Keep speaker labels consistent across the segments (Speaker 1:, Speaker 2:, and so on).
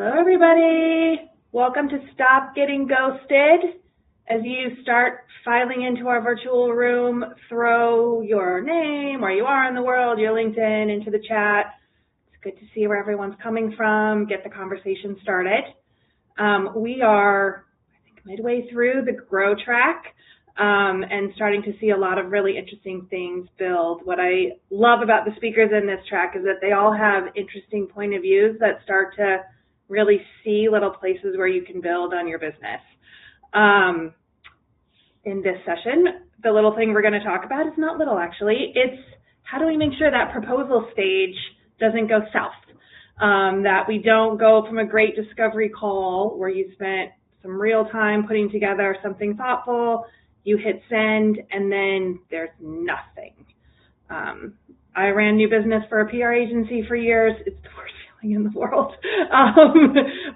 Speaker 1: Hello, everybody. Welcome to Stop Getting Ghosted. As you start filing into our virtual room, throw your name, where you are in the world, your LinkedIn into the chat. It's good to see where everyone's coming from, get the conversation started. We are, I think, midway through the Grow track and starting to see a lot of really interesting things build. What I love about the speakers in this track is that they all have interesting point of views that start to really see little places where you can build on your business. In this session, the little thing we're going to talk about is not little, actually. It's how do we make sure that proposal stage doesn't go south, that we don't go from a great discovery call where you spent some real time putting together something thoughtful, you hit send, and then there's nothing. I ran new business for a PR agency for years. It's the worst feeling in the world.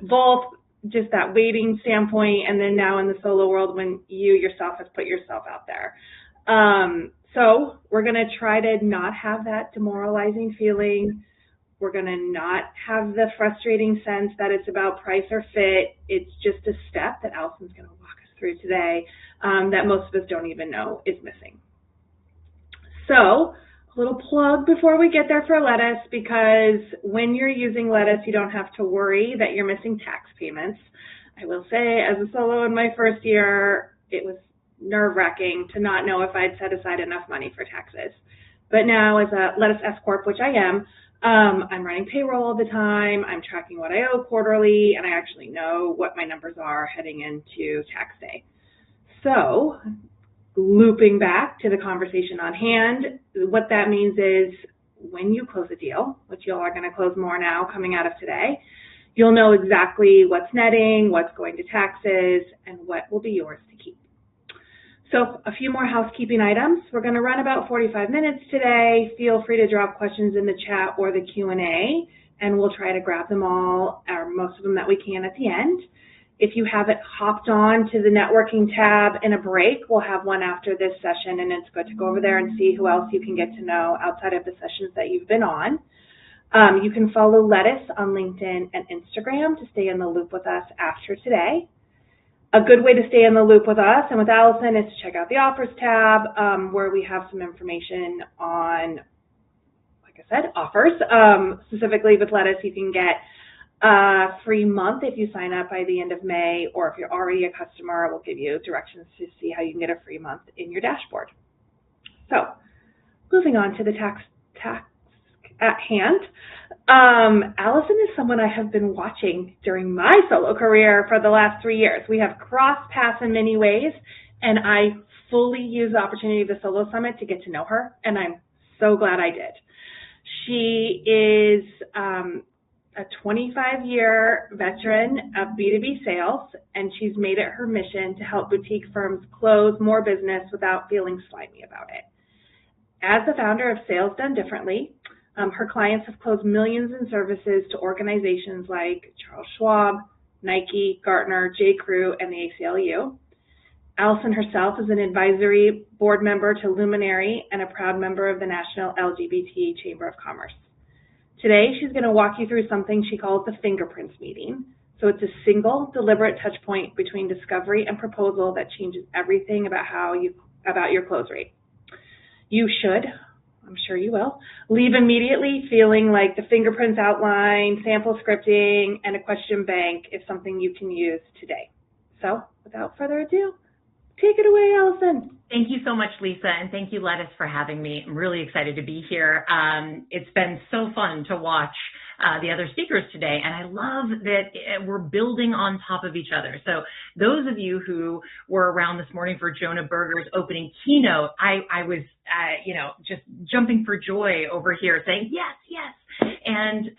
Speaker 1: Both just that waiting standpoint, and then now in the solo world when you yourself have put yourself out there. So we're going to try to not have that demoralizing feeling. We're going to not have the frustrating sense that it's about price or fit. It's just a step that Allison's going to walk us through today that most of us don't even know is missing. So a little plug before we get there for Lettuce, because when you're using Lettuce, you don't have to worry that you're missing tax payments. I will say, as a solo in my first year, it was nerve-wracking to not know if I'd set aside enough money for taxes. But now as a Lettuce S Corp, which I am, I'm running payroll all the time, I'm tracking what I owe quarterly, and I actually know what my numbers are heading into tax day. So, looping back to the conversation on hand, what that means is when you close a deal, which you all are going to close more now coming out of today, you'll know exactly what's netting, what's going to taxes, and what will be yours to keep. So a few more housekeeping items. We're going to run about 45 minutes today. Feel free to drop questions in the chat or the Q&A, and we'll try to grab them all, or most of them that we can at the end. If you haven't hopped on to the networking tab in a break, we'll have one after this session, and it's good to go over there and see who else you can get to know outside of the sessions that you've been on. You can follow Lettuce on LinkedIn and Instagram to stay in the loop with us after today. A good way to stay in the loop with us and with Allison is to check out the Offers tab, where we have some information on, like I said, offers. Specifically with Lettuce, you can get a free month if you sign up by the end of May, or if you're already a customer, we'll give you directions to see how you can get a free month in your dashboard. So, moving on to the task at hand. Allison is someone I have been watching during my solo career for the last 3 years. We have crossed paths in many ways, and I fully use the opportunity of the Solo Summit to get to know her, and I'm so glad I did. She is a 25-year veteran of B2B sales, and she's made it her mission to help boutique firms close more business without feeling slimy about it. As the founder of Sales Done Differently, her clients have closed millions in services to organizations like Charles Schwab, Nike, Gartner, J.Crew, and the ACLU. Allison herself is an advisory board member to Luminary and a proud member of the National LGBT Chamber of Commerce. Today, she's going to walk you through something she calls the Fingerprints Meeting. So it's a single, deliberate touch point between discovery and proposal that changes everything about your close rate. You should, I'm sure you will, leave immediately feeling like the fingerprints outline, sample scripting, and a question bank is something you can use today. So without further ado, take it away, Allison.
Speaker 2: Thank you so much, Lisa, and thank you, Lettuce, for having me. I'm really excited to be here. It's been so fun to watch the other speakers today, and I love that we're building on top of each other. So those of you who were around this morning for Jonah Berger's opening keynote, I was, just jumping for joy over here saying, yes, yes. And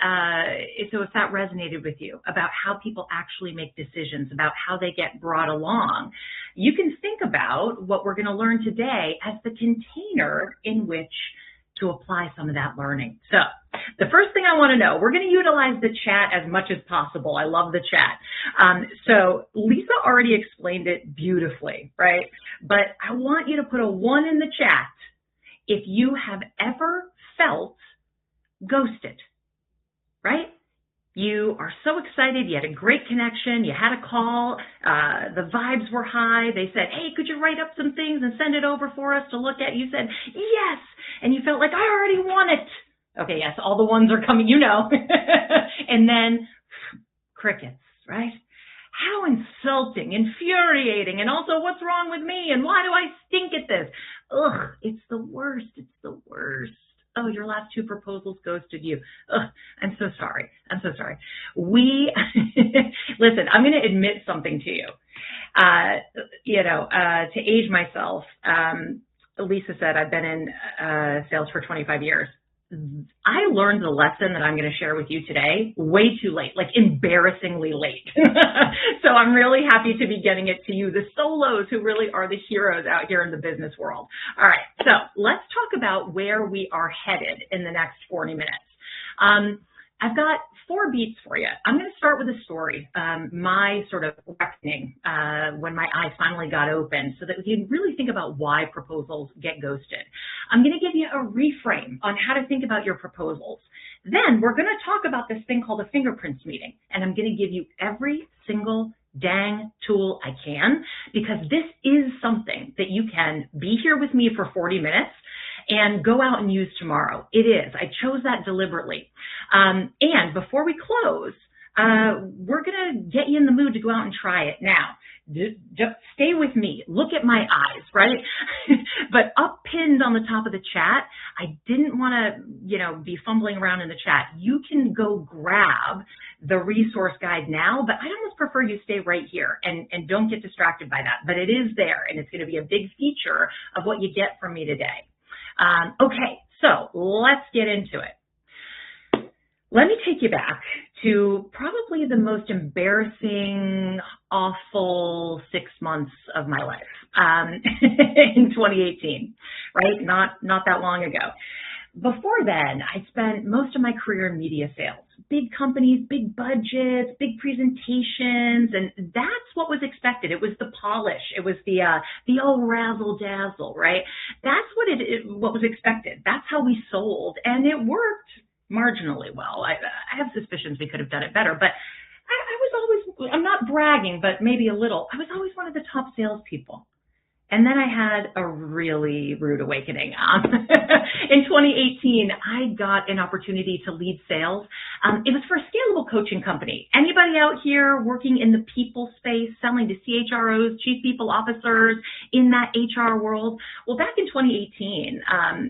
Speaker 2: so if that resonated with you about how people actually make decisions, about how they get brought along, you can think about what we're going to learn today as the container in which to apply some of that learning. So the first thing I want to know, we're going to utilize the chat as much as possible. I love the chat. So Lisa already explained it beautifully, right? But I want you to put a 1 in the chat if you have ever felt ghosted, right? You are so excited. You had a great connection. You had a call. The vibes were high. They said, hey, could you write up some things and send it over for us to look at? You said, yes. And you felt like, I already want it. Okay, yes, all the ones are coming, And then crickets, right? How insulting, infuriating, and also what's wrong with me? And why do I stink at this? Ugh, it's the worst. It's the worst. Oh, your last 2 proposals ghosted you. Ugh, I'm so sorry. I'm so sorry. Listen, I'm going to admit something to you. To age myself, Lisa said I've been in sales for 25 years. I learned the lesson that I'm going to share with you today way too late, like embarrassingly late. So I'm really happy to be getting it to you, the solos who really are the heroes out here in the business world. All right, so let's talk about where we are headed in the next 40 minutes. I've got 4 beats for you. I'm going to start with a story, my sort of reckoning when my eyes finally got open so that we can really think about why proposals get ghosted. I'm going to give you a reframe on how to think about your proposals. Then we're going to talk about this thing called a Fingerprints Meeting, and I'm going to give you every single dang tool I can, because this is something that you can be here with me for 40 minutes and go out and use tomorrow. It is. I chose that deliberately. And before we close, we're going to get you in the mood to go out and try it now. Just stay with me. Look at my eyes, right? But up pinned on the top of the chat, I didn't want to, be fumbling around in the chat. You can go grab the resource guide now, but I almost prefer you stay right here and don't get distracted by that. But it is there, and it's going to be a big feature of what you get from me today. Okay, so let's get into it. Let me take you back to probably the most embarrassing, awful 6 months of my life in 2018, right? Not that long ago. Before then, I spent most of my career in media sales, big companies, big budgets, big presentations, and that's what was expected. It was the polish. It was the old razzle dazzle, right? That's what was expected. That's how we sold, and it worked marginally well. I have suspicions we could have done it better, but I was always, I'm not bragging, but maybe a little, I was always one of the top salespeople. And then I had a really rude awakening. In 2018, I got an opportunity to lead sales. It was for a scalable coaching company. Anybody out here working in the people space, selling to CHROs, chief people officers in that HR world? Well, back in 2018,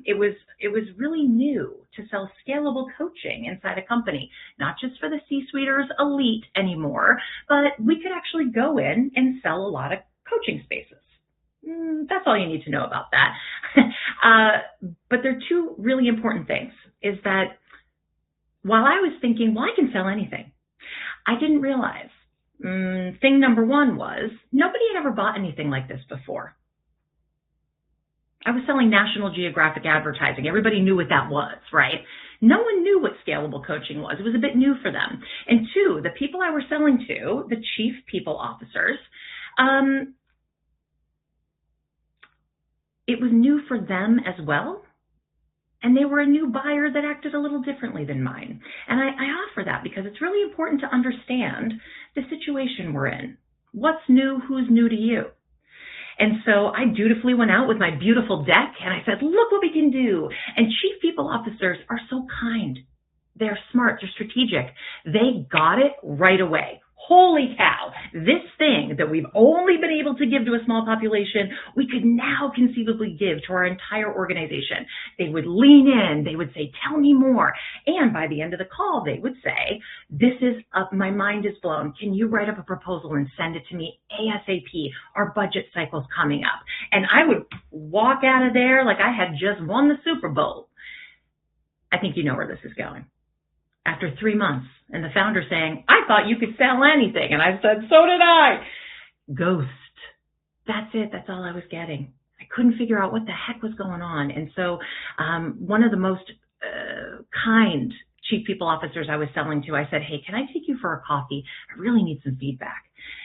Speaker 2: it was really new to sell scalable coaching inside a company, not just for the C-suiters elite anymore, but we could actually go in and sell a lot of coaching spaces. That's all you need to know about that. But there are 2 really important things, is that while I was thinking, well, I can sell anything, I didn't realize thing number 1 was nobody had ever bought anything like this before. I was selling National Geographic advertising. Everybody knew what that was, right? No one knew what scalable coaching was. It was a bit new for them. And 2, the people I was selling to, the chief people officers, it was new for them as well, and they were a new buyer that acted a little differently than mine. And I offer that because it's really important to understand the situation we're in. What's new? Who's new to you? And so I dutifully went out with my beautiful deck, and I said, look what we can do. And chief people officers are so kind. They're smart. They're strategic. They got it right away. Holy cow, this thing that we've only been able to give to a small population, we could now conceivably give to our entire organization. They would lean in, they would say, tell me more. And by the end of the call, they would say, this is up, my mind is blown. Can you write up a proposal and send it to me ASAP? Our budget cycle's coming up. And I would walk out of there like I had just won the Super Bowl. I think you know where this is going. After 3 months, and the founder saying, I thought you could sell anything. And I said, so did I. Ghost. That's it. That's all I was getting. I couldn't figure out what the heck was going on. And so one of the most kind chief people officers I was selling to, I said, hey, can I take you for a coffee? I really need some feedback.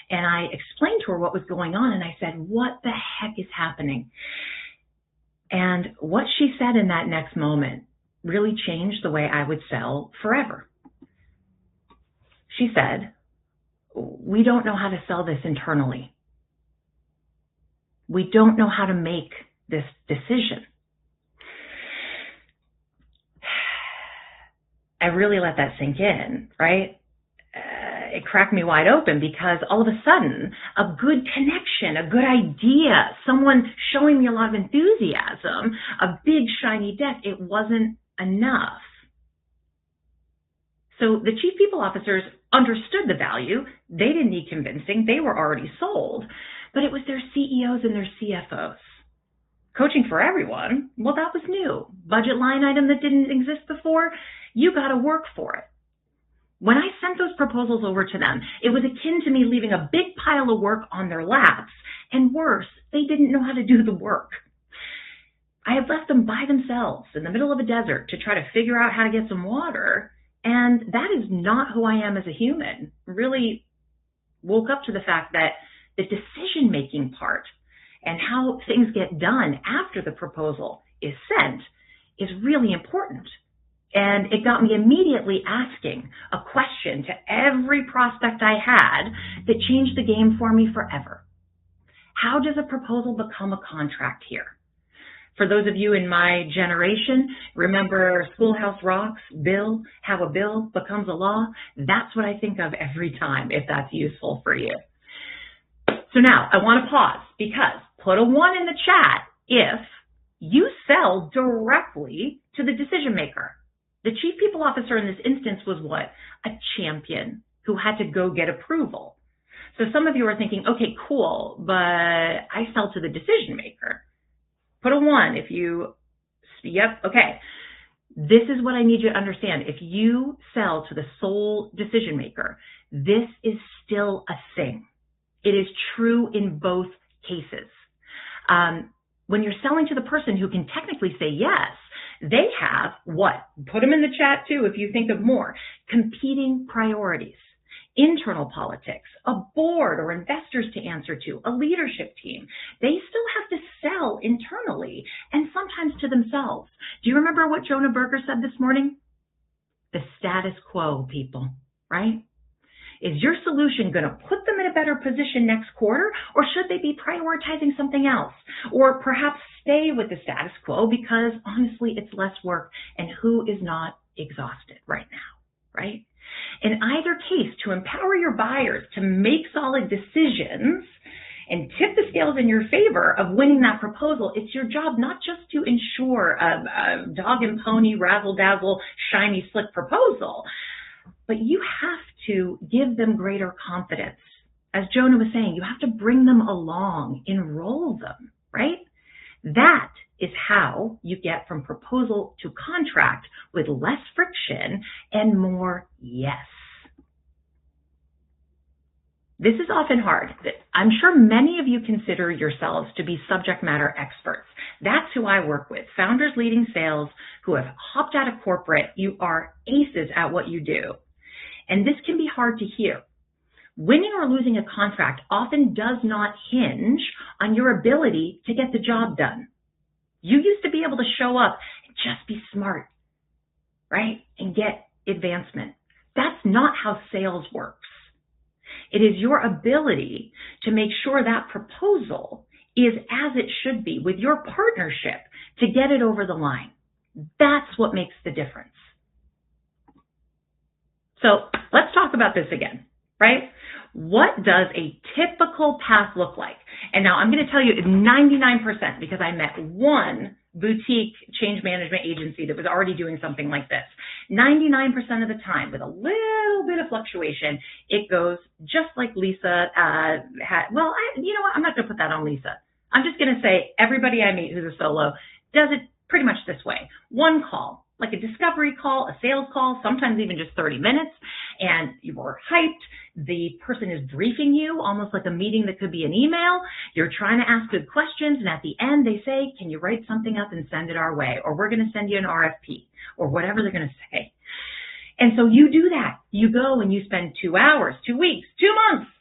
Speaker 2: And I explained to her what was going on. And I said, what the heck is happening? And what she said in that next moment really changed the way I would sell forever. She said, "We don't know how to sell this internally. We don't know how to make this decision." I really let that sink in, right? It cracked me wide open because all of a sudden, a good connection, a good idea, someone showing me a lot of enthusiasm, a big shiny deck, it wasn't enough. So the chief people officers understood the value. They didn't need convincing. They were already sold. But it was their CEOs and their CFOs. Coaching for everyone, well, that was new. Budget line item that didn't exist before, you got to work for it. When I sent those proposals over to them, it was akin to me leaving a big pile of work on their laps. And worse, they didn't know how to do the work. I had left them by themselves in the middle of a desert to try to figure out how to get some water. And that is not who I am as a human. Really woke up to the fact that the decision-making part and how things get done after the proposal is sent is really important. And it got me immediately asking a question to every prospect I had that changed the game for me forever. How does a proposal become a contract here? For those of you in my generation, remember Schoolhouse Rock's bill, how a bill becomes a law? That's what I think of every time, if that's useful for you. So now I want to pause because put a 1 in the chat if you sell directly to the decision maker. The chief people officer in this instance was what? A champion who had to go get approval. So some of you are thinking, okay, cool, but I sell to the decision maker. Put a 1 if you, yep, okay. This is what I need you to understand. If you sell to the sole decision maker, this is still a thing. It is true in both cases. When you're selling to the person who can technically say yes, they have what? Put them in the chat too if you think of more. Competing priorities, internal politics, a board or investors to answer to, a leadership team. They still have to sell internally and sometimes to themselves. Do you remember what Jonah Berger said this morning? The status quo, people, right? Is your solution going to put them in a better position next quarter, or should they be prioritizing something else? Or perhaps stay with the status quo because, honestly, it's less work, and who is not exhausted right now, right? In either case, to empower your buyers to make solid decisions and tip the scales in your favor of winning that proposal, it's your job not just to ensure a dog and pony, razzle-dazzle, shiny, slick proposal, but you have to give them greater confidence. As Jonah was saying, you have to bring them along, enroll them, right? That is how you get from proposal to contract with less friction and more yes. This is often hard. I'm sure many of you consider yourselves to be subject matter experts. That's who I work with, founders leading sales who have hopped out of corporate. You are aces at what you do. And this can be hard to hear. Winning or losing a contract often does not hinge on your ability to get the job done. You used to be able to show up and just be smart, right? And get advancement. That's not how sales works. It is your ability to make sure that proposal is as it should be with your partnership to get it over the line. That's what makes the difference. So let's talk about this again, right? What does a typical path look like? And now I'm going to tell you 99% because I met one boutique change management agency that was already doing something like this. 99% of the time, with a little bit of fluctuation, it goes just like Lisa had. Well, you know what? I'm not going to put that on Lisa. I'm just going to say everybody I meet who's a solo does it pretty much this way. One call, like a discovery call, a sales call, sometimes even just 30 minutes, and you're hyped. The person is briefing you, almost like a meeting that could be an email. You're trying to ask good questions, and at the end they say, can you write something up and send it our way? Or we're going to send you an RFP, or whatever they're going to say. And so you do that. You go and you spend 2 hours, 2 weeks, 2 months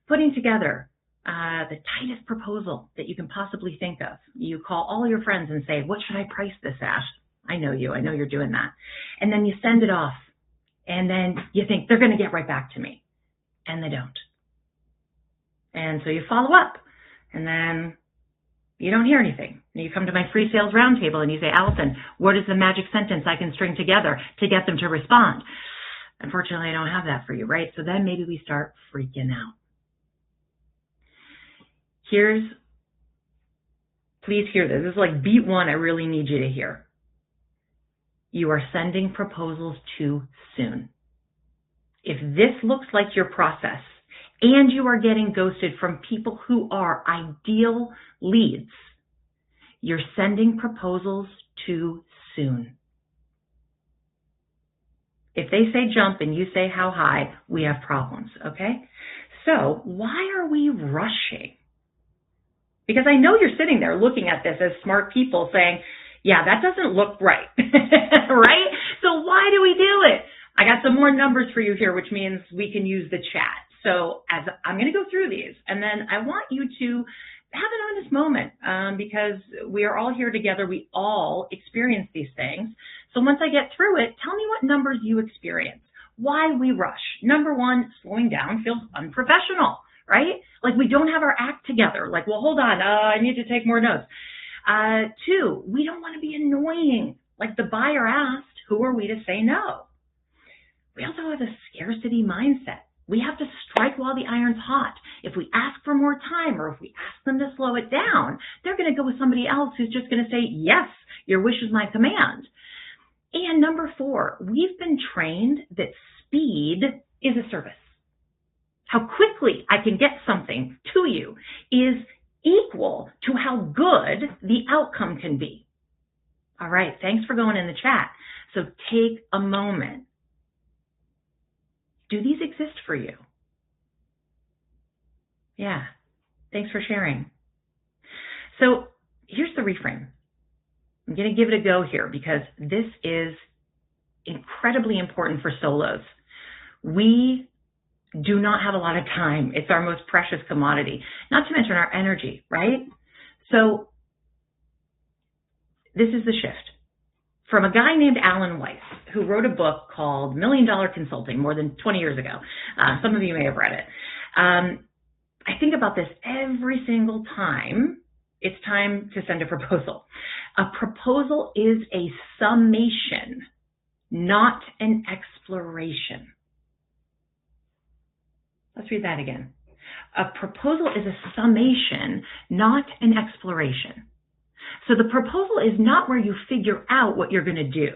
Speaker 2: putting together the tightest proposal that you can possibly think of. You call all your friends and say, what should I price this at? I know you. I know you're doing that. And then you send it off. And then you think they're going to get right back to me, and they don't. And so you follow up, and then you don't hear anything. And you come to my free sales roundtable and you say, Allison, what is the magic sentence I can string together to get them to respond? Unfortunately, I don't have that for you, right? So then maybe we start freaking out. Please hear this. This is like beat one I really need you to hear. You are sending proposals too soon. If this looks like your process and you are getting ghosted from people who are ideal leads, you're sending proposals too soon. If they say jump and you say how high, we have problems, okay? So why are we rushing? Because I know you're sitting there looking at this as smart people saying, yeah, that doesn't look right, right? So why do we do it? I got some more numbers for you here, which means we can use the chat. So as I'm going to go through these, and then I want you to have an honest moment because we are all here together. We all experience these things. So once I get through it, tell me what numbers you experience, why we rush. Number one, slowing down feels unprofessional, right? Like we don't have our act together. Like, well, hold on, I need to take more notes. Two, we don't want to be annoying. Like the buyer asked, who are we to say no? We also have a scarcity mindset. We have to strike while the iron's hot. If we ask for more time or if we ask them to slow it down, they're going to go with somebody else who's just going to say, yes, your wish is my command. And number four, we've been trained that speed is a service. How quickly I can get something to you is equal to how good the outcome can be. All right, thanks for going in the chat. So take a moment. Do these exist for you? Yeah, thanks for sharing. So here's the reframe. I'm going to give it a go here because this is incredibly important for solos. We do not have a lot of time. It's our most precious commodity, not to mention our energy, right? So this is the shift. From a guy named Alan Weiss, who wrote a book called $1 Million Consulting more than 20 years ago. Some of you may have read it. I think about this every single time it's time to send a proposal. A proposal is a summation, not an exploration. Let's read that again. A proposal is a summation, not an exploration. So the proposal is not where you figure out what you're going to do,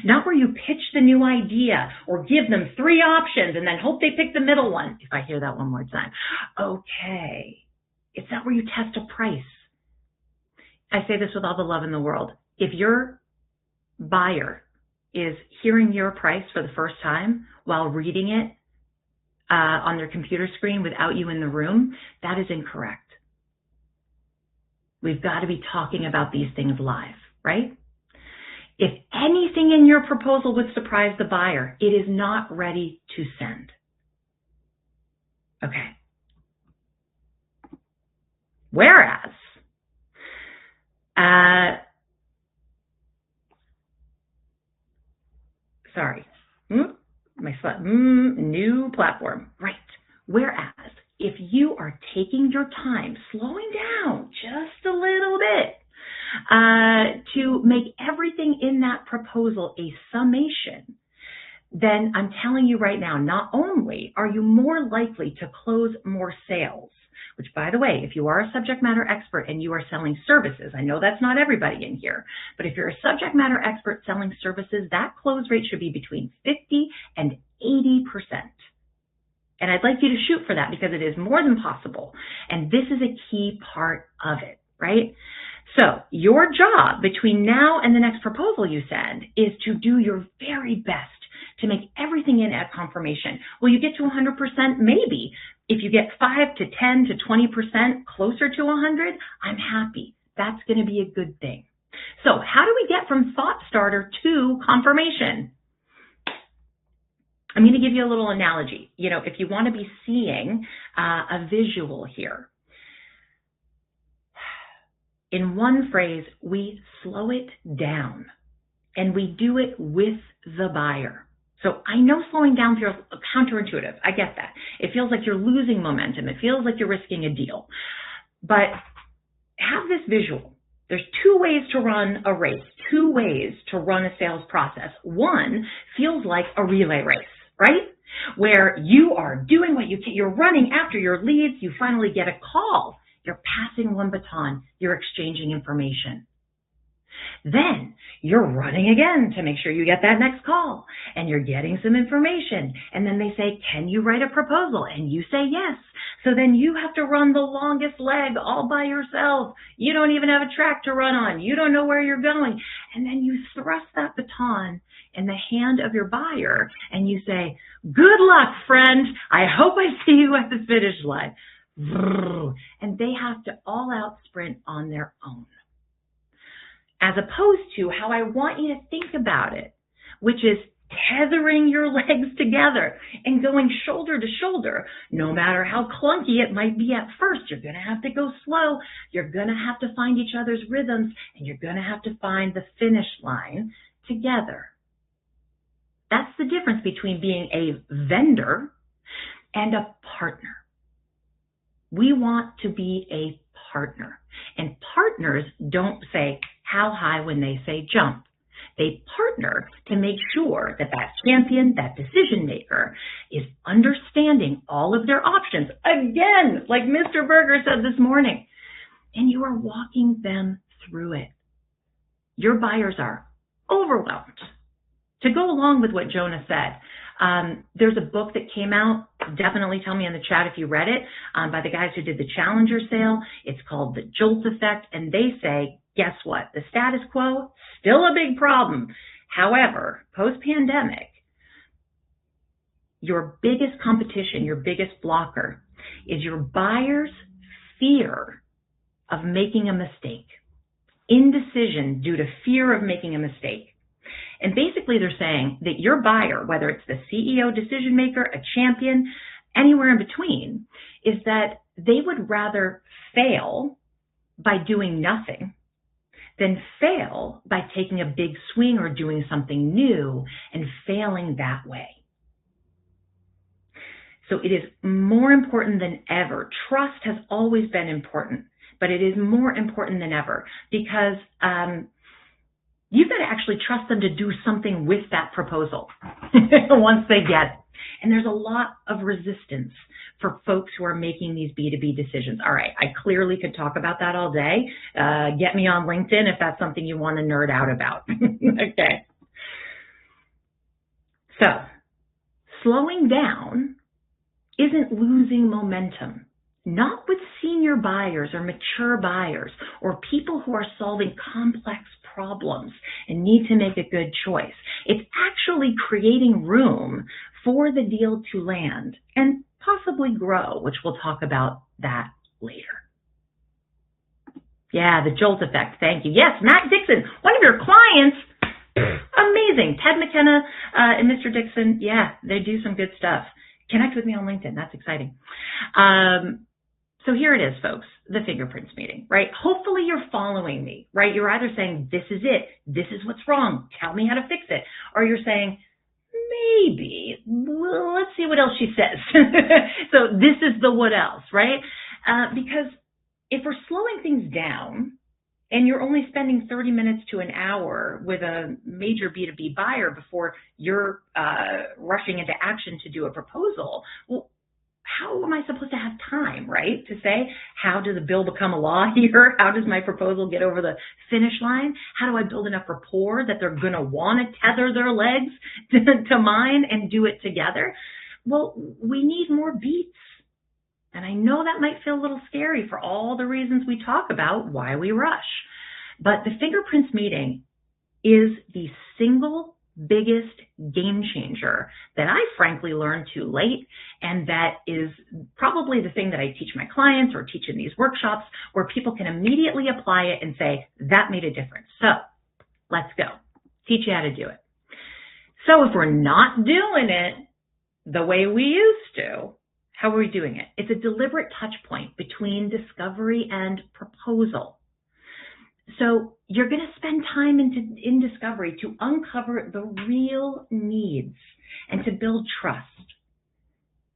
Speaker 2: not where you pitch the new idea or give them 3 options and then hope they pick the middle one. If I hear that one more time. Okay. It's not where you test a price. I say this with all the love in the world. If your buyer is hearing your price for the first time while reading it on their computer screen without you in the room, that is incorrect. We've got to be talking about these things live, right? If anything in your proposal would surprise the buyer, it is not ready to send. Okay. Whereas, new platform, right. Whereas, if you are taking your time, slowing down just a little bit, to make everything in that proposal a summation, then I'm telling you right now, not only are you more likely to close more sales, which, by the way, if you are a subject matter expert and you are selling services, I know that's not everybody in here, but if you're a subject matter expert selling services, that close rate should be between 50 and 80%. And I'd like you to shoot for that because it is more than possible. And this is a key part of it, right? So your job between now and the next proposal you send is to do your very best to make everything in at confirmation. Will you get to 100%? Maybe. If you get 5 to 10 to 20% closer to 100, I'm happy. That's going to be a good thing. So how do we get from thought starter to confirmation? I'm going to give you a little analogy. You know, if you want to be seeing a visual here. In one phrase, we slow it down and we do it with the buyer. So I know slowing down feels counterintuitive. I get that. It feels like you're losing momentum. It feels like you're risking a deal. But have this visual. There's two ways to run a race, two ways to run a sales process. One feels like a relay race, right? Where you are doing what you can, you're running after your leads, you finally get a call, you're passing one baton, you're exchanging information. Then you're running again to make sure you get that next call, and you're getting some information, and then they say, can you write a proposal? And you say yes. So then you have to run the longest leg all by yourself. You don't even have a track to run on. You don't know where you're going. And then you thrust that baton in the hand of your buyer, and you say, good luck, friend. I hope I see you at the finish line. And they have to all out sprint on their own. As opposed to how I want you to think about it, which is tethering your legs together and going shoulder to shoulder. No matter how clunky it might be at first, you're going to have to go slow. You're going to have to find each other's rhythms, and you're going to have to find the finish line together. That's the difference between being a vendor and a partner. We want to be a partner. And partners don't say how high when they say jump. They partner to make sure that that champion, that decision maker, is understanding all of their options. Again, like Mr. Berger said this morning. And you are walking them through it. Your buyers are overwhelmed. To go along with what Jonah said, there's a book that came out, definitely tell me in the chat if you read it, by the guys who did the Challenger sale. It's called The Jolt Effect, and they say, guess what? The status quo, still a big problem. However, post-pandemic, your biggest competition, your biggest blocker is your buyer's fear of making a mistake, indecision due to fear of making a mistake. And basically they're saying that your buyer, whether it's the CEO, decision maker, a champion, anywhere in between, is that they would rather fail by doing nothing than fail by taking a big swing or doing something new and failing that way. So it is more important than ever. Trust has always been important, but it is more important than ever because you've got to actually trust them to do something with that proposal once they get it. And there's a lot of resistance for folks who are making these B2B decisions. All right, I clearly could talk about that all day. Get me on LinkedIn if that's something you want to nerd out about. Okay. So, slowing down isn't losing momentum. Not with senior buyers or mature buyers or people who are solving complex problems and need to make a good choice. It's actually creating room for the deal to land and possibly grow, which we'll talk about that later. Yeah, the Jolt Effect. Thank you. Yes, Matt Dixon, one of your clients. Amazing. Ted McKenna and Mr. Dixon. Yeah, they do some good stuff. Connect with me on LinkedIn. That's exciting. So here it is, folks, the Fingerprints meeting, right? Hopefully you're following me, right? You're either saying, this is it, this is what's wrong, tell me how to fix it. Or you're saying, maybe, well, let's see what else she says. So this is the what else, right? Because if we're slowing things down and you're only spending 30 minutes to an hour with a major B2B buyer before you're rushing into action to do a proposal, well, how am I supposed to have time, right, to say, how does a bill become a law here? How does my proposal get over the finish line? How do I build enough rapport that they're going to want to tether their legs to mine and do it together? Well, we need more beats. And I know that might feel a little scary for all the reasons we talk about why we rush. But the Fingerprints meeting is the single biggest game changer that I frankly learned too late, and that is probably the thing that I teach my clients or teach in these workshops where people can immediately apply it and say, that made a difference. So let's go. Teach you how to do it. So if we're not doing it the way we used to, how are we doing it? It's a deliberate touch point between discovery and proposal. So you're going to spend time in discovery to uncover the real needs and to build trust,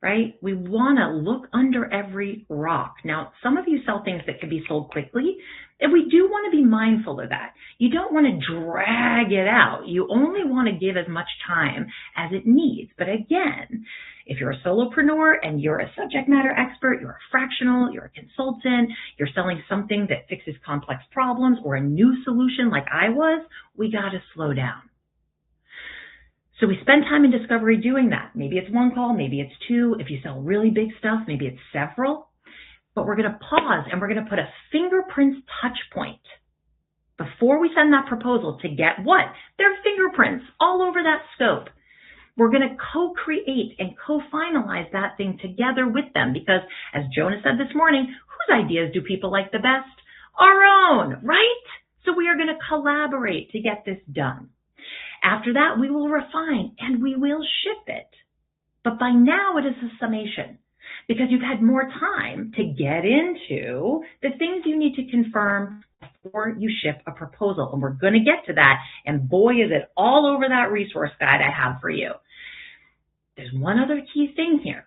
Speaker 2: right? We want to look under every rock. Now, some of you sell things that can be sold quickly, and we do want to be mindful of that. You don't want to drag it out. You only want to give as much time as it needs. But again, if you're a solopreneur and you're a subject matter expert, you're a fractional, you're a consultant, you're selling something that fixes complex problems or a new solution like I was, we got to slow down. So we spend time in discovery doing that. Maybe it's one call, maybe it's two. If you sell really big stuff, maybe it's several. But we're going to pause and we're going to put a fingerprints touch point before we send that proposal to get what? Their fingerprints all over that scope. We're going to co-create and co-finalize that thing together with them because, as Jonah said this morning, whose ideas do people like the best? Our own, right? So we are going to collaborate to get this done. After that, we will refine and we will ship it. But by now, it is a summation because you've had more time to get into the things you need to confirm before you ship a proposal. And we're going to get to that. And boy, is it all over that resource guide I have for you. There's one other key thing here,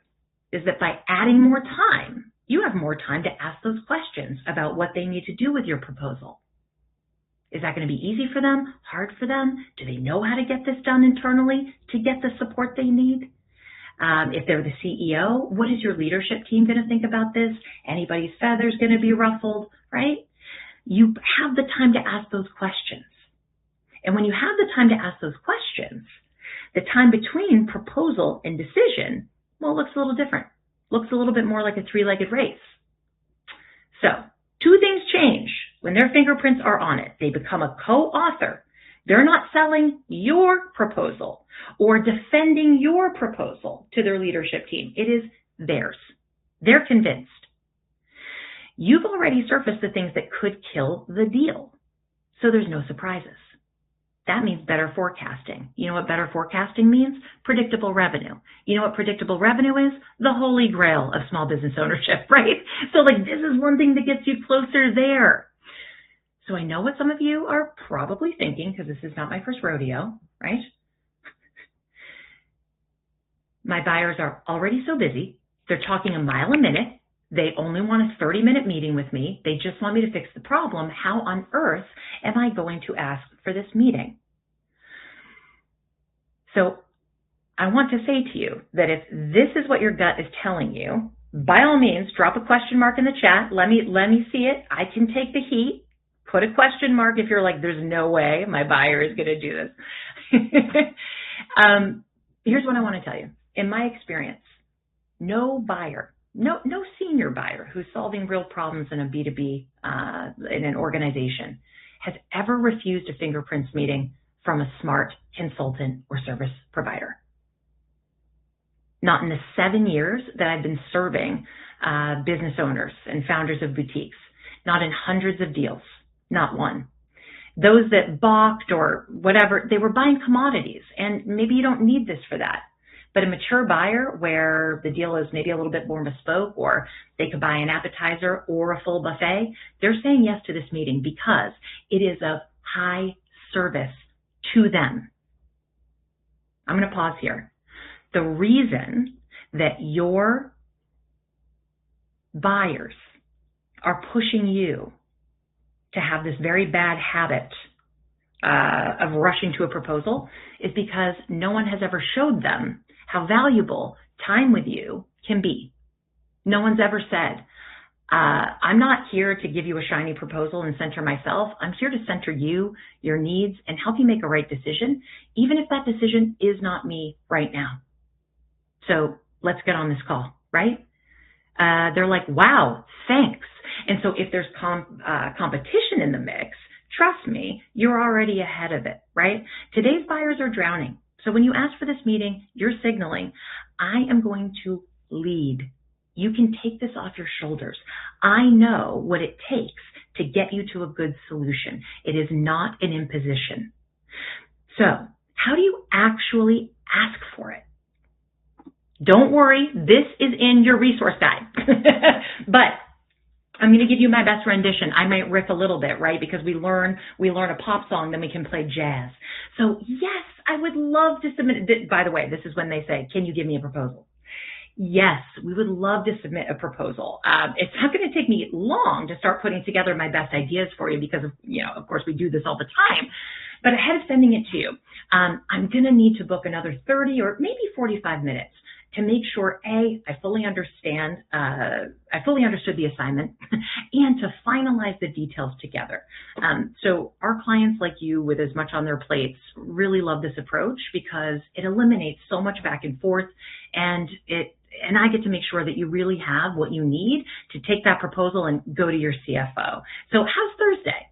Speaker 2: is that by adding more time, you have more time to ask those questions about what they need to do with your proposal. Is that going to be easy for them, hard for them? Do they know how to get this done internally to get the support they need? If they're the CEO, what is your leadership team going to think about this? Anybody's feathers going to be ruffled, right? You have the time to ask those questions. And when you have the time to ask those questions, the time between proposal and decision, well, looks a little different. Looks a little bit more like a three-legged race. So, two things change when their fingerprints are on it. They become a co-author. They're not selling your proposal or defending your proposal to their leadership team. It is theirs. They're convinced. You've already surfaced the things that could kill the deal, so there's no surprises. That means better forecasting. You know what better forecasting means? Predictable revenue. You know what predictable revenue is? The holy grail of small business ownership, right? So like this is one thing that gets you closer there. So I know what some of you are probably thinking, because this is not my first rodeo, right? My buyers are already so busy. They're talking a mile a minute. They only want a 30-minute meeting with me. They just want me to fix the problem. How on earth am I going to ask for this meeting? So I want to say to you that if this is what your gut is telling you, by all means, drop a question mark in the chat. Let me see it. I can take the heat. Put a question mark if you're like, there's no way my buyer is going to do this. Here's what I want to tell you. In my experience, no buyer, no senior buyer who's solving real problems in a B2B, in an organization has ever refused a fingerprints meeting from a smart consultant or service provider. Not in the 7 years that I've been serving business owners and founders of boutiques. Not in hundreds of deals. Not one. Those that balked or whatever, they were buying commodities, and maybe you don't need this for that. But a mature buyer where the deal is maybe a little bit more bespoke, or they could buy an appetizer or a full buffet, they're saying yes to this meeting because it is of high service to them. I'm going to pause here. The reason that your buyers are pushing you to have this very bad habit of rushing to a proposal is because no one has ever showed them how valuable time with you can be. No one's ever said, I'm not here to give you a shiny proposal and center myself. I'm here to center you, your needs, and help you make a right decision, even if that decision is not me right now. So let's get on this call, right? They're like, wow, thanks. And so if there's competition in the mix, trust me, you're already ahead of it, right? Today's buyers are drowning. So when you ask for this meeting, you're signaling, I am going to lead. You can take this off your shoulders. I know what it takes to get you to a good solution. It is not an imposition. So how do you actually ask for it? Don't worry, this is in your resource guide. But I'm going to give you my best rendition. I might riff a little bit, right? Because we learn a pop song, then we can play jazz. So yes, I would love to submit. By the way, this is when they say, can you give me a proposal? Yes, we would love to submit a proposal. It's not going to take me long to start putting together my best ideas for you because, of course, we do this all the time. But ahead of sending it to you, I'm going to need to book another 30 or maybe 45 minutes to make sure, A, I fully understood the assignment, and to finalize the details together. So our clients like you with as much on their plates really love this approach because it eliminates so much back and forth, and I get to make sure that you really have what you need to take that proposal and go to your CFO. So how's Thursday?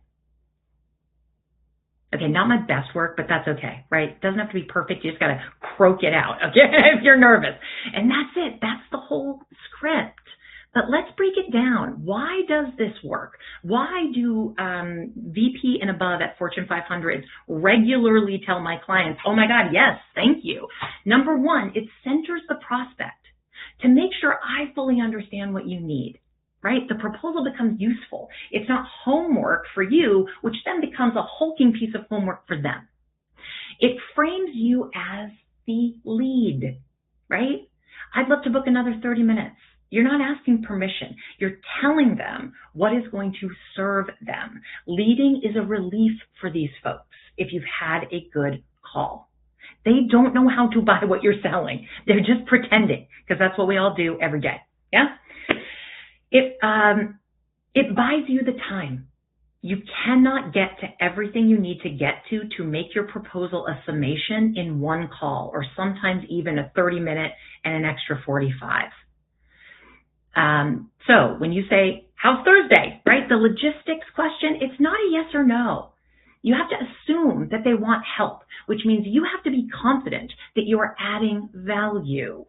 Speaker 2: Okay, not my best work, but that's okay, right? It doesn't have to be perfect. You just got to croak it out, okay, if you're nervous. And that's it. That's the whole script. But let's break it down. Why does this work? Why do VP and above at Fortune 500 regularly tell my clients, oh my God, yes, thank you. Number one, it centers the prospect to make sure I fully understand what you need. Right? The proposal becomes useful. It's not homework for you, which then becomes a hulking piece of homework for them. It frames you as the lead, right? I'd love to book another 30 minutes. You're not asking permission. You're telling them what is going to serve them. Leading is a relief for these folks if you've had a good call. They don't know how to buy what you're selling. They're just pretending because that's what we all do every day. Yeah? It buys you the time. You cannot get to everything you need to get to make your proposal a summation in one call, or sometimes even a 30-minute and an extra 45. So when you say, how's Thursday, right? The logistics question, it's not a yes or no. You have to assume that they want help, which means you have to be confident that you are adding value.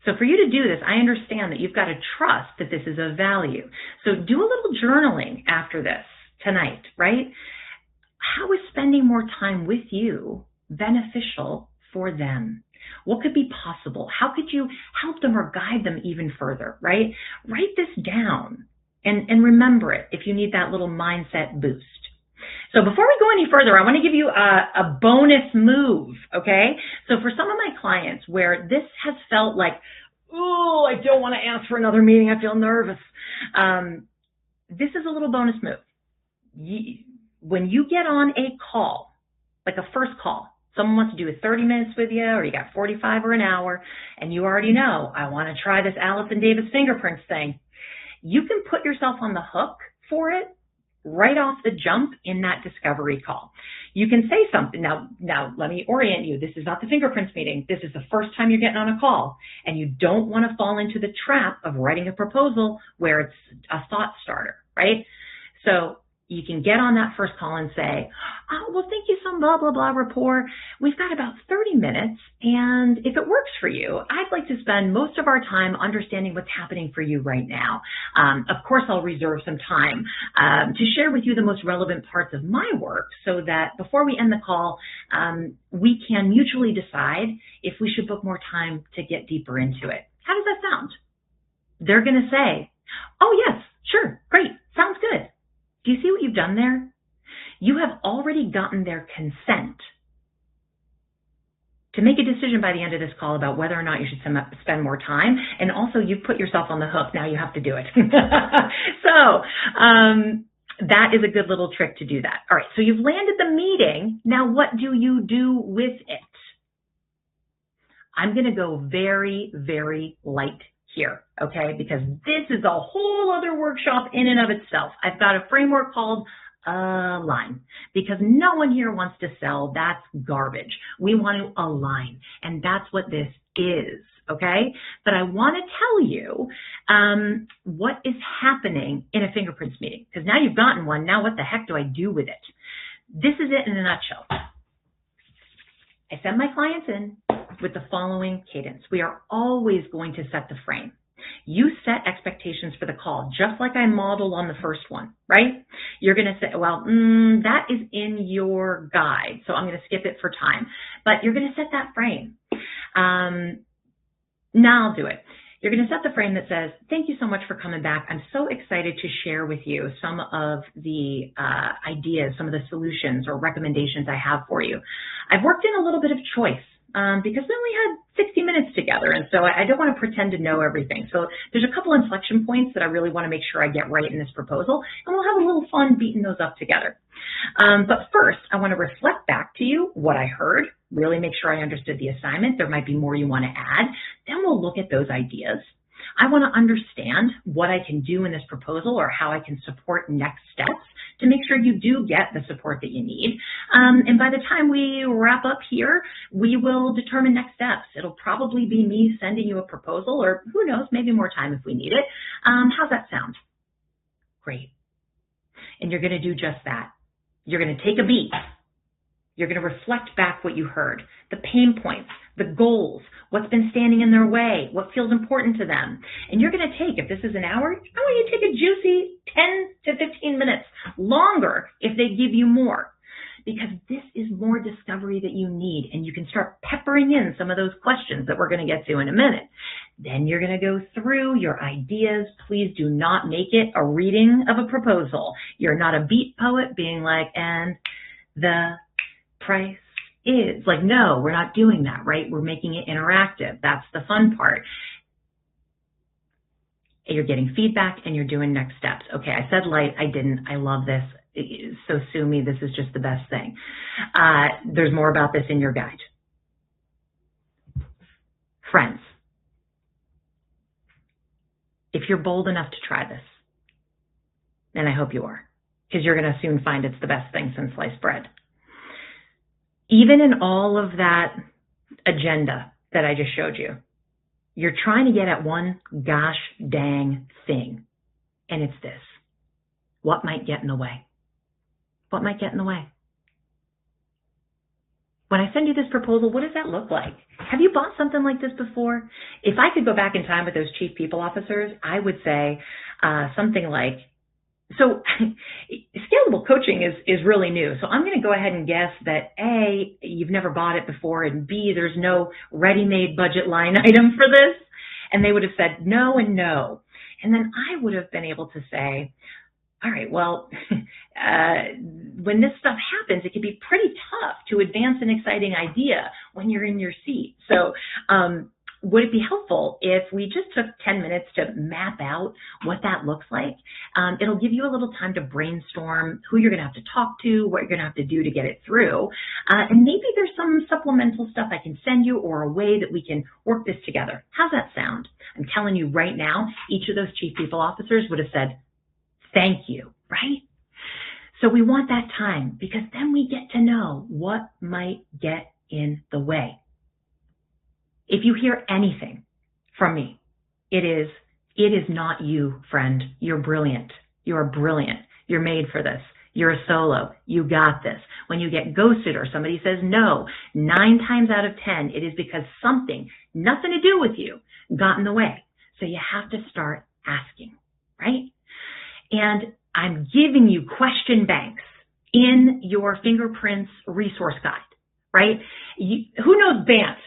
Speaker 2: So for you to do this, I understand that you've got to trust that this is of value. So do a little journaling after this tonight, right? How is spending more time with you beneficial for them? What could be possible? How could you help them or guide them even further, right? Write this down and remember it if you need that little mindset boost. So before we go any further, I want to give you a bonus move, okay? So for some of my clients where this has felt like, oh, I don't want to ask for another meeting, I feel nervous. This is a little bonus move. When you get on a call, like a first call, someone wants to do 30 minutes with you, or you got 45 or an hour, and you already know, I want to try this Allison Davis Fingerprints thing. You can put yourself on the hook for it right off the jump in that discovery call. You can say something. Now let me orient you. This is not the Fingerprints meeting. This is the first time you're getting on a call, and you don't want to fall into the trap of writing a proposal where it's a thought starter, right? So you can get on that first call and say, oh, well, thank you, some blah, blah, blah rapport. We've got about 30 minutes, and if it works for you, I'd like to spend most of our time understanding what's happening for you right now. Of course, I'll reserve some time to share with you the most relevant parts of my work so that before we end the call, we can mutually decide if we should book more time to get deeper into it. How does that sound? They're going to say, oh, yes, sure, great, sounds good. Do you see what you've done there? You have already gotten their consent to make a decision by the end of this call about whether or not you should spend more time. And also you've put yourself on the hook. Now you have to do it. So that is a good little trick to do that. All right. So you've landed the meeting. Now what do you do with it? I'm going to go very, very light here, okay? Because this is a whole other workshop in and of itself. I've got a framework called align, because no one here wants to sell. That's garbage. We want to align, and that's what this is, okay? But I want to tell you what is happening in a Fingerprints meeting, because now you've gotten one. Now what the heck do I do with it? This is it in a nutshell. I send my clients in with the following cadence. We are always going to set the frame. You set expectations for the call, just like I modeled on the first one, right? You're going to say, well, that is in your guide, so I'm going to skip it for time. But you're going to set that frame. Now I'll do it. You're going to set the frame that says, thank you so much for coming back. I'm so excited to share with you some of the ideas, some of the solutions or recommendations I have for you. I've worked in a little bit of choice because we only had 60 minutes together, and so I don't want to pretend to know everything. So there's a couple inflection points that I really want to make sure I get right in this proposal, and we'll have a little fun beating those up together. But first, I want to reflect back to you what I heard, really make sure I understood the assignment. There might be more you want to add. Then we'll look at those ideas. I want to understand what I can do in this proposal or how I can support next steps to make sure you do get the support that you need. And by the time we wrap up here, we will determine next steps. It'll probably be me sending you a proposal, or who knows, maybe more time if we need it. How's that sound? Great. And you're going to do just that. You're going to take a beat. You're going to reflect back what you heard, the pain points, the goals, what's been standing in their way, what feels important to them. And you're going to take, if this is an hour, I want you to take a juicy 10 to 15 minutes longer if they give you more, because this is more discovery that you need, and you can start peppering in some of those questions that we're going to get to in a minute. Then you're going to go through your ideas. Please do not make it a reading of a proposal. You're not a beat poet being like, and the price is. Like, no, we're not doing that, right? We're making it interactive. That's the fun part. You're getting feedback and you're doing next steps. Okay, I said light, I didn't. I love this. So sue me, this is just the best thing. There's more about this in your guide. Friends, if you're bold enough to try this, and I hope you are, because you're going to soon find it's the best thing since sliced bread. Even in all of that agenda that I just showed you, you're trying to get at one gosh dang thing, and it's this. What might get in the way? What might get in the way? When I send you this proposal, what does that look like? Have you bought something like this before? If I could go back in time with those chief people officers, I would say something like, so scalable coaching is really new. So I'm going to go ahead and guess that A, you've never bought it before, and B, there's no ready-made budget line item for this. And they would have said no and no. And then I would have been able to say, all right, well, when this stuff happens, it can be pretty tough to advance an exciting idea when you're in your seat. So would it be helpful if we just took 10 minutes to map out what that looks like? It'll give you a little time to brainstorm who you're going to have to talk to, what you're going to have to do to get it through. And maybe there's some supplemental stuff I can send you or a way that we can work this together. How's that sound? I'm telling you right now, each of those chief people officers would have said, thank you, right? So we want that time because then we get to know what might get in the way. If you hear anything from me, it is not you, friend. You're brilliant. You're brilliant. You're made for this. You're a solo. You got this. When you get ghosted or somebody says no, 9 times out of 10, it is because something, nothing to do with you, got in the way. So you have to start asking, right? And I'm giving you question banks in your Fingerprints resource guide, right? Who knows BANT?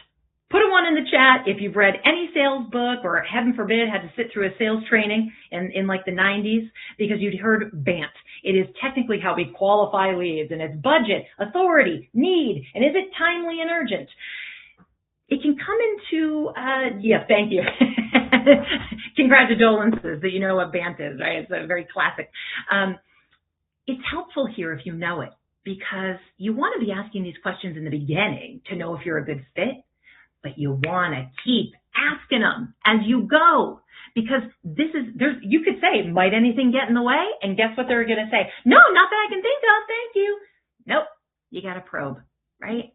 Speaker 2: Put a 1 in the chat if you've read any sales book or, heaven forbid, had to sit through a sales training in like the 90s because you'd heard BANT. It is technically how we qualify leads, and it's budget, authority, need, and is it timely and urgent? It can come into, yeah, thank you. Congratulations that you know what BANT is, right? It's a very classic. It's helpful here if you know it because you want to be asking these questions in the beginning to know if you're a good fit. But you want to keep asking them as you go because you could say, might anything get in the way? And guess what they're going to say? No, not that I can think of. Thank you. Nope. You got to probe, right?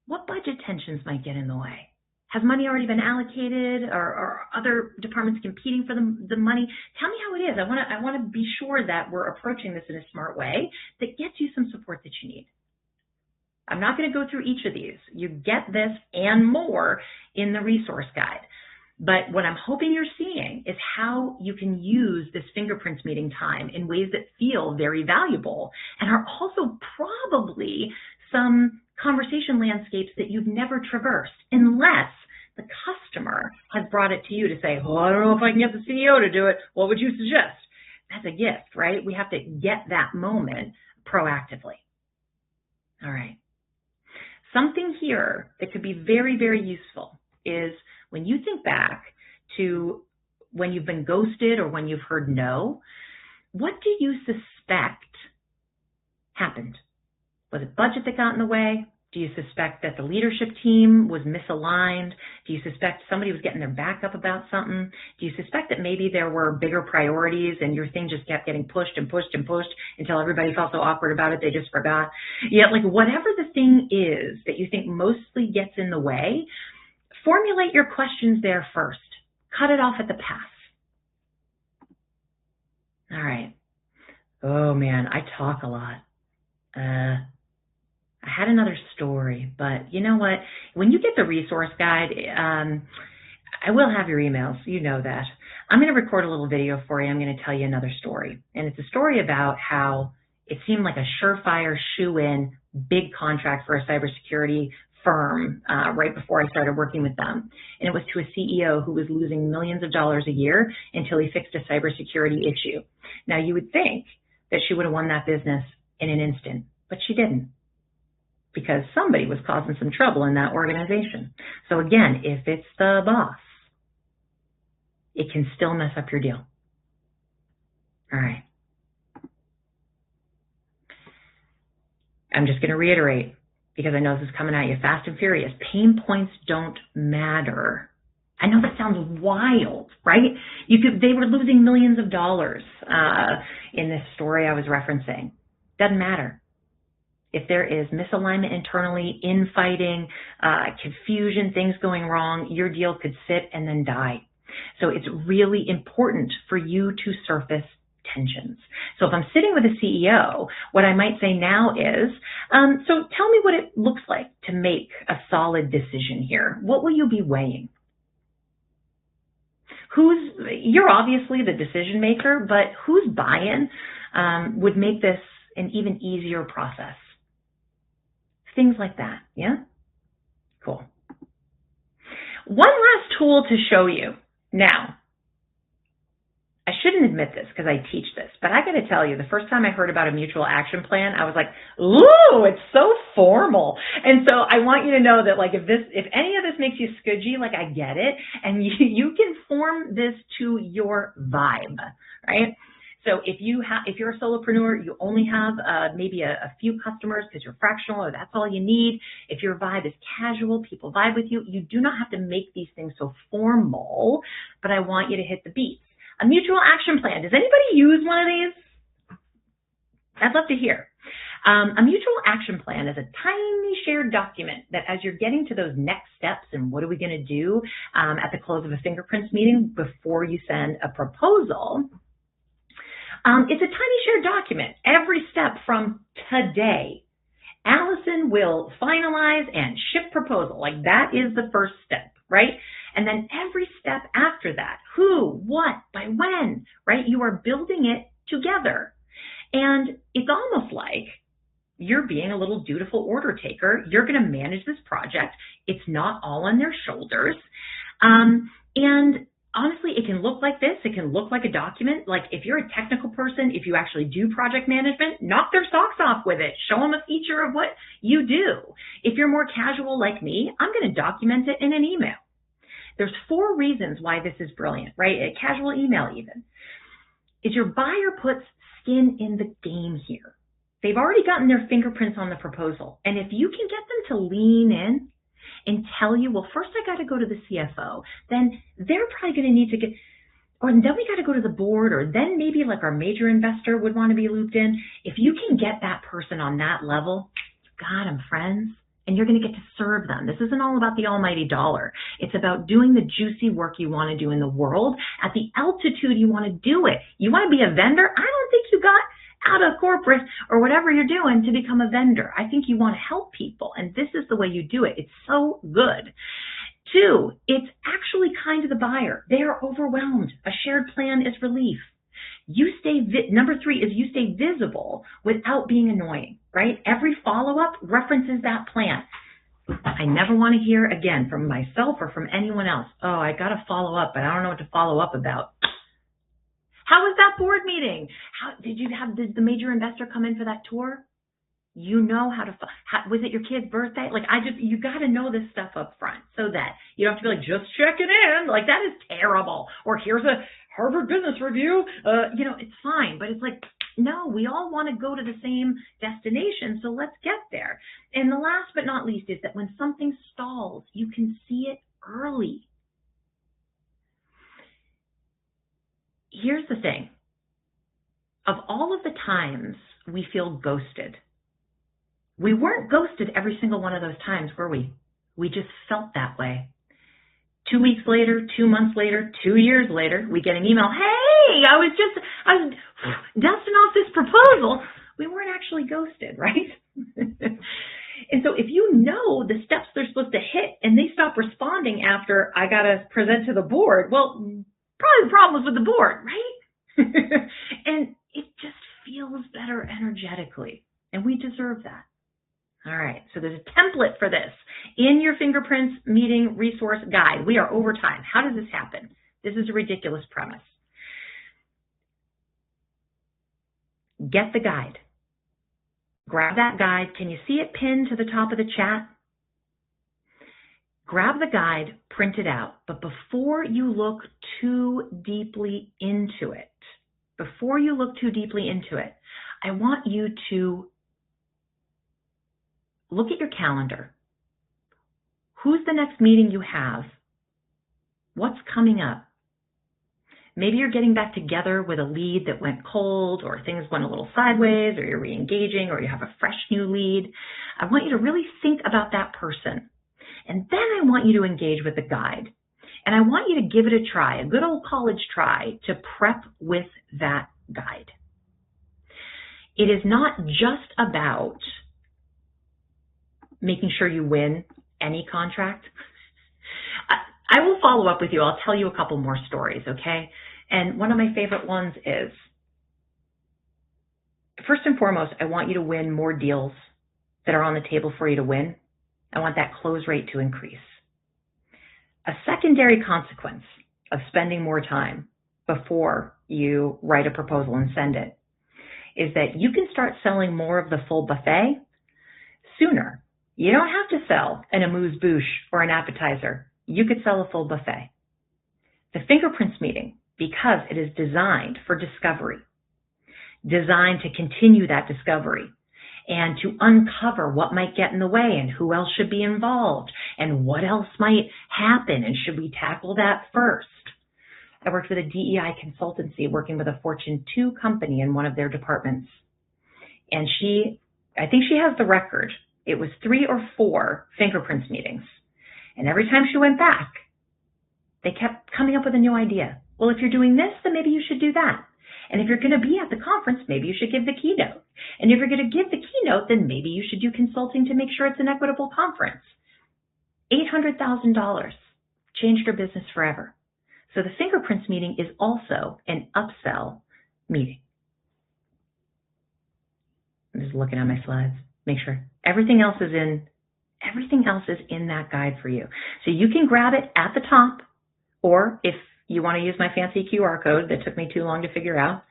Speaker 2: What budget tensions might get in the way? Has money already been allocated or other departments competing for the money? Tell me how it is. I want to be sure that we're approaching this in a smart way that gets you some support that you need. I'm not going to go through each of these. You get this and more in the resource guide. But what I'm hoping you're seeing is how you can use this Fingerprints meeting time in ways that feel very valuable and are also probably some conversation landscapes that you've never traversed, unless The customer has brought it to you to say, oh, I don't know if I can get the CEO to do it. What would you suggest? That's a gift, right? We have to get that moment proactively. All right. Something here that could be very, very useful is when you think back to when you've been ghosted or when you've heard no, what do you suspect happened? Was it budget that got in the way? Do you suspect that the leadership team was misaligned? Do you suspect somebody was getting their back up about something? Do you suspect that maybe there were bigger priorities and your thing just kept getting pushed and pushed and pushed until everybody felt so awkward about it they just forgot? Yeah, like whatever the thing is that you think mostly gets in the way, formulate your questions there first. Cut it off at the pass. All right. Oh man, I talk a lot. I had another story, but you know what? When you get the resource guide, I will have your emails. You know that. I'm going to record a little video for you. I'm going to tell you another story. And it's a story about how it seemed like a surefire shoe-in big contract for a cybersecurity firm right before I started working with them. And it was to a CEO who was losing millions of dollars a year until he fixed a cybersecurity issue. Now, you would think that she would have won that business in an instant, but she didn't, because somebody was causing some trouble in that organization. So again, if it's the boss, it can still mess up your deal. All right. I'm just going to reiterate, because I know this is coming at you fast and furious. Pain points don't matter. I know that sounds wild, right? They were losing millions of dollars in this story I was referencing. Doesn't matter. If there is misalignment internally, infighting, confusion, things going wrong, your deal could sit and then die. So it's really important for you to surface tensions. So if I'm sitting with a CEO, what I might say now is, so tell me what it looks like to make a solid decision here. What will you be weighing? You're obviously the decision maker, but whose buy-in would make this an even easier process? Things like that, yeah? Cool. One last tool to show you. Now, I shouldn't admit this because I teach this, but I got to tell you, the first time I heard about a mutual action plan, I was like, ooh, it's so formal. And so I want you to know that, like, if any of this makes you scudgy, like, I get it, and you can form this to your vibe, right? So if you're a solopreneur, you only have maybe a few customers because you're fractional or that's all you need. If your vibe is casual, people vibe with you, you do not have to make these things so formal, but I want you to hit the beats. A mutual action plan. Does anybody use one of these? I'd love to hear. A mutual action plan is a tiny shared document that as you're getting to those next steps and what are we going to do at the close of a Fingerprints meeting before you send a proposal, it's a tiny shared document. Every step from today, Allison will finalize and ship proposal. Like that is the first step, right? And then every step after that, who, what, by when, right? You are building it together. And it's almost like you're being a little dutiful order taker. You're going to manage this project. It's not all on their shoulders. And honestly, it can look like this. It can look like a document. Like if you're a technical person, if you actually do project management, knock their socks off with it. Show them a feature of what you do. If you're more casual like me, I'm going to document it in an email. There's 4 reasons why this is brilliant, right? A casual email even. Is your buyer puts skin in the game here. They've already gotten their fingerprints on the proposal. And if you can get them to lean in and tell you, well, first I got to go to the CFO, then they're probably going to need to get, or then we got to go to the board, or then maybe like our major investor would want to be looped in. If you can get that person on that level, got them, friends. And you're going to get to serve them. This isn't all about the almighty dollar. It's about doing the juicy work you want to do in the world at the altitude you want to do it. You want to be a vendor? I don't think you got out of corporate or whatever you're doing to become a vendor. I think you want to help people, and this is the way you do it. It's so good. 2, it's actually kind to the buyer. They are overwhelmed. A shared plan is relief. Number 3 is you stay visible without being annoying, right? Every follow-up references that plan. I never want to hear again from myself or from anyone else, oh, I got to follow up, but I don't know what to follow up about. How was that board meeting? Did the major investor come in for that tour? You know was it your kid's birthday? Like, you got to know this stuff up front so that you don't have to be like, just checking in. Like, that is terrible. Or here's a Harvard Business Review. It's fine. But it's like, no, we all want to go to the same destination, so let's get there. And the last but not least is that when something stalls, you can see it early. Here's the thing. Of all of the times we feel ghosted, we weren't ghosted every single one of those times, were we? We just felt that way. 2 weeks later, 2 months later, 2 years later, we get an email, hey, I was dusting off this proposal. We weren't actually ghosted, right? And so if you know the steps they're supposed to hit and they stop responding after I got to present to the board, well, probably the problem was with the board, right? And it just feels better energetically, and we deserve that. All right, so there's a template for this in your Fingerprints Meeting resource guide. We are over time. How does this happen? This is a ridiculous premise. Get the guide. Grab that guide. Can you see it pinned to the top of the chat? Grab the guide, print it out. But before you look too deeply into it, I want you to look at your calendar. Who's the next meeting you have? What's coming up? Maybe you're getting back together with a lead that went cold, or things went a little sideways, or you're re-engaging, or you have a fresh new lead. I want you to really think about that person. And then I want you to engage with the guide. And I want you to give it a try, a good old college try, to prep with that guide. It is not just about making sure you win any contract. I will follow up with you. I'll tell you a couple more stories, okay? And one of my favorite ones is, first and foremost, I want you to win more deals that are on the table for you to win. I want that close rate to increase. A secondary consequence of spending more time before you write a proposal and send it is that you can start selling more of the full buffet sooner. You don't have to sell an amuse-bouche or an appetizer. You could sell a full buffet. The Fingerprints Meeting, because it is designed for discovery, designed to continue that discovery and to uncover what might get in the way and who else should be involved and what else might happen and should we tackle that first. I worked with a DEI consultancy working with a Fortune 2 company in one of their departments. And I think she has the record. It was 3 or 4 Fingerprints meetings. And every time she went back, they kept coming up with a new idea. Well, if you're doing this, then maybe you should do that. And if you're going to be at the conference, maybe you should give the keynote. And if you're going to give the keynote, then maybe you should do consulting to make sure it's an equitable conference. $800,000 changed her business forever. So the Fingerprints meeting is also an upsell meeting. I'm just looking at my slides. Make sure everything else is in that guide for you. So you can grab it at the top, or if you want to use my fancy QR code that took me too long to figure out,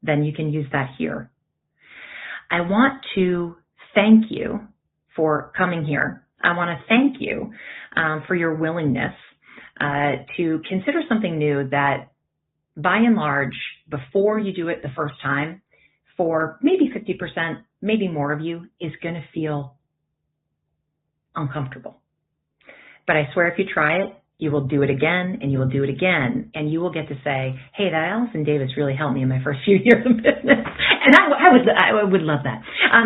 Speaker 2: then you can use that here. I want to thank you for coming here. I want to thank you for your willingness to consider something new that, by and large, before you do it the first time, for maybe 50%, maybe more of you, is going to feel uncomfortable. But I swear if you try it, you will do it again, and you will do it again, and you will get to say, hey, that Allison Davis really helped me in my first few years of business. And I would love that.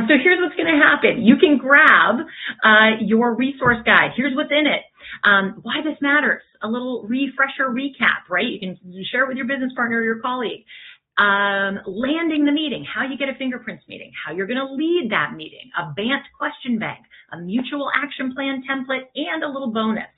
Speaker 2: So here's what's going to happen. You can grab your resource guide. Here's what's in it. Why this matters. A little refresher recap, right? You can share it with your business partner or your colleague. Landing the meeting, how you get a Fingerprints meeting, how you're going to lead that meeting, a BANT question bank, a mutual action plan template, and a little bonus.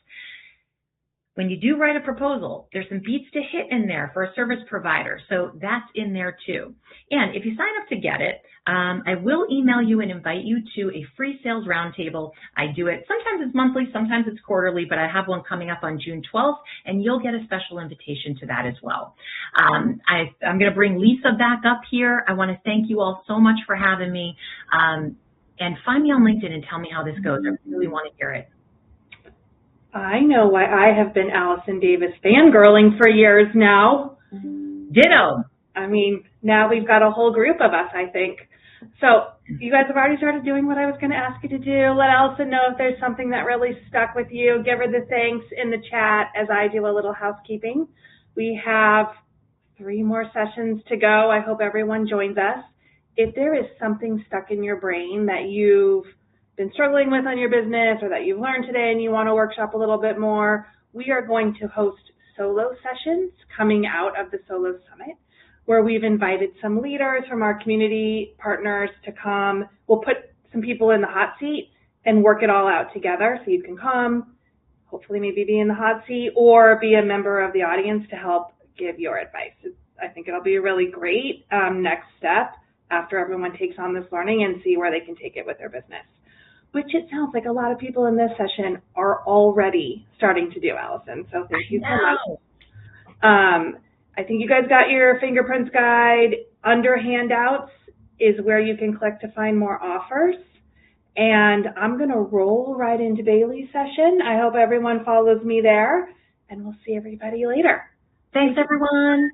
Speaker 2: when you do write a proposal, there's some beats to hit in there for a service provider. So that's in there too. And if you sign up to get it, I will email you and invite you to a free sales roundtable. I do it, sometimes it's monthly, sometimes it's quarterly, but I have one coming up on June 12th, and you'll get a special invitation to that as well. I'm going to bring Lisa back up here. I want to thank you all so much for having me. And find me on LinkedIn and tell me how this goes. I really want to hear it.
Speaker 1: I know why I have been Allison Davis fangirling for years now.
Speaker 2: Ditto.
Speaker 1: I mean, now we've got a whole group of us, I think. So you guys have already started doing what I was going to ask you to do. Let Allison know if there's something that really stuck with you. Give her the thanks in the chat as I do a little housekeeping. We have 3 more sessions to go. I hope everyone joins us. If there is something stuck in your brain that you've been struggling with on your business or that you've learned today and you want to workshop a little bit more, we are going to host solo sessions coming out of the Solo Summit, where we've invited some leaders from our community partners to come. We'll put some people in the hot seat and work it all out together. So you can come, hopefully maybe be in the hot seat, or be a member of the audience to help give your advice. I think it'll be a really great next step after everyone takes on this learning and see where they can take it with their business, which it sounds like a lot of people in this session are already starting to do, Allison. So thank you so much. I think you guys got your Fingerprints guide. Under handouts is where you can click to find more offers. And I'm going to roll right into Bailey's session. I hope everyone follows me there, and we'll see everybody later.
Speaker 2: Thanks, everyone.